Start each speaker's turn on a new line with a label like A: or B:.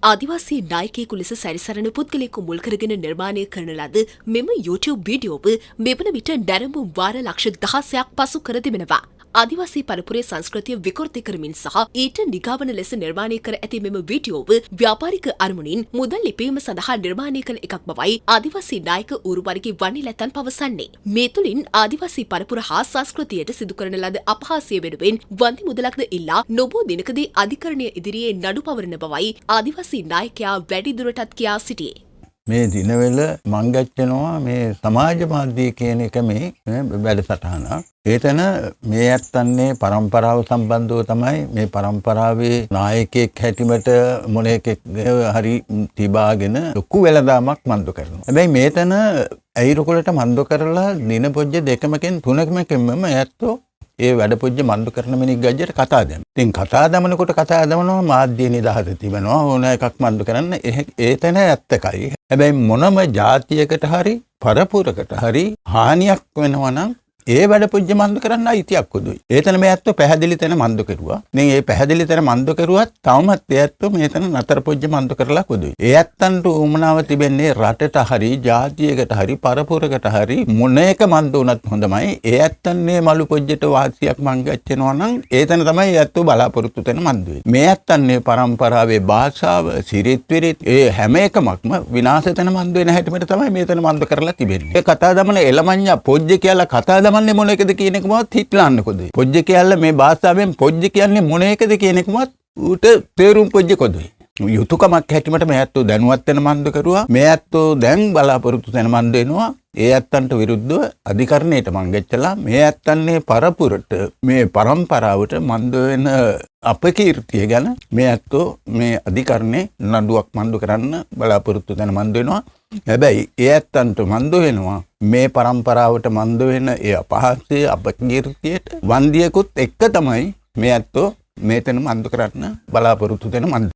A: ආදිවාසී නායකයෙකු ලෙස සැරිසරන පුද්ගලයෙකු මුල් කරගෙන නිර්මාණය කරන ලද මෙම YouTube වීඩියෝව මෙවන විට නැරඹුම් වාර ලක්ෂ 16ක් පසු කර තිබෙනවා. ආදිවාසී පරපුරේ සංස්කෘතිය විකෘති කරමින් සහ ඊට නිගාවන ලෙස නිර්මාණය කර ඇති මෙම වීඩියෝව ව්‍යාපාරික අරමුණින් මුදල් ලිපීම සඳහා නිර්මාණය කළ එකක් බවයි ආදිවාසී නායක ඌරුවරිගේ වන්නිලැතන් පවසන්නේ. මේ තුළින් ආදිවාසී පරපුර හා සංස්කෘතියට සිදු කරන ලද අපහාසය වෙනුවෙන් වන්දි මුදලක්ද ඉල්ලා නොබෝ දිනකදී අධිකරණය ඉදිරියේ නඩු පවරන බවයි ආදිවාසී නායකයා වැඩිදුරටත් කියා සිටියේ.
B: මේ දිනවල මං ගැච්චෙනවා මේ සමාජ මාධ්‍ය කියන එක මේ වැඩසටහන. ඒතන මේ ඇත්තන්නේ පරම්පරාව සම්බන්ධව තමයි මේ පරම්පරාවේ නායකයෙක් හැටිමට මොන එකෙක් හරි තිබාගෙන ලොකු වෙළඳාමක් මන්දු කරනවා. හැබැයි මේතන ඇයිරකොලට මන්දු කරලා දින පොජ්ජ දෙකමකින් තුනකමකින්ම ඇත්තෝ ඒ වැඩ පොජ්ජ මන්දු කරන මිනිහ ගජ්ජට කතා දැම්ම. ඉතින් කතා දමනකොට කතා දමනවා මාධ්‍ය නිදහස තිබෙනවා ඕන එකක් මන්දු කරන්න ඒතන ඇත්තකයි. හැබැයි මොනම ජාතියකට හරි පරපුරකට හරි හානියක් වෙනවා නම් ඒ වැඩ පොජ්ජ මන්දු කරන්න අයිතියක් උදුයි. ඒතන මේ ඇත්තෝ පැහැදිලි තැන මන්දු කෙරුවා. ඉතින් ඒ පැහැදිලි තැන මන්දු කෙරුවත් තවමත් ඒ ඇත්තෝ මේතන නතර පොජ්ජ මන්දු කරලා උදුයි. ඒ ඇත්තන්ට උමනාව තිබෙන්නේ රටට හරි ජාතියකට හරි පරපුරකට හරි මොන එක මන්දු වුණත් හොඳමයි. ඒ ඇත්තන්නේ මලු පොජ්ජට වාසියක් මං ගච්චෙනවා නම් ඒතන තමයි ඇත්තෝ බලාපොරොත්තු වෙන මන්දු වෙන්නේ. මේ ඇත්තන්නේ පරම්පරාවේ භාෂාව සිරිත් විරිත් ඒ හැම එකමක්ම විනාශ වෙන මන්දු වෙන හැටිමට තමයි මේතන මන්දු කරලා තිබෙන්නේ. ඒ කතා දමන එළමඤ්ඤා පොජ්ජ කියලා කතා දමන්නේ මොන එකද කියන එකමවත් හිටලාන්නකොද. පොජ්ජ කියලා මේ භාෂාවෙන් පොජ්ජ කියන්නේ මොන එකද කියන එකමවත් ඌට තේරුම් පොජ්ජ කොදුයි. යුතුයකමක් හැටිමට මේ ඇත්තෝ දැනුවත් වෙන මන්දු කරුවා. මේ ඇත්තෝ දැන් බලාපොරොත්තු වෙන මන්දු වෙනවා. ඒ ඇත්තන්ට විරුද්ධව අධිකරණයට මං ගෙච්චලා මේ ඇත්තන්නේ පරපුරට මේ පරම්පරාවට මන්දු වෙන අපකීර්තිය ගැන මේ ඇත්තෝ මේ අධිකරණේ නඩුවක් මන්දු කරන්න බලාපොරොත්තු වෙන මන්දු වෙනවා. හැබැයි ඒ ඇත්තන්ට මන්දු වෙනවා මේ පරම්පරාවට මන්දු වෙන ඒ අපහාසය අපකීර්තියට වන්දියකුත් එක්ක තමයි මේ ඇත්තෝ මේතන මන්දු කරන්න බලාපොරොත්තු වෙන මන්දු.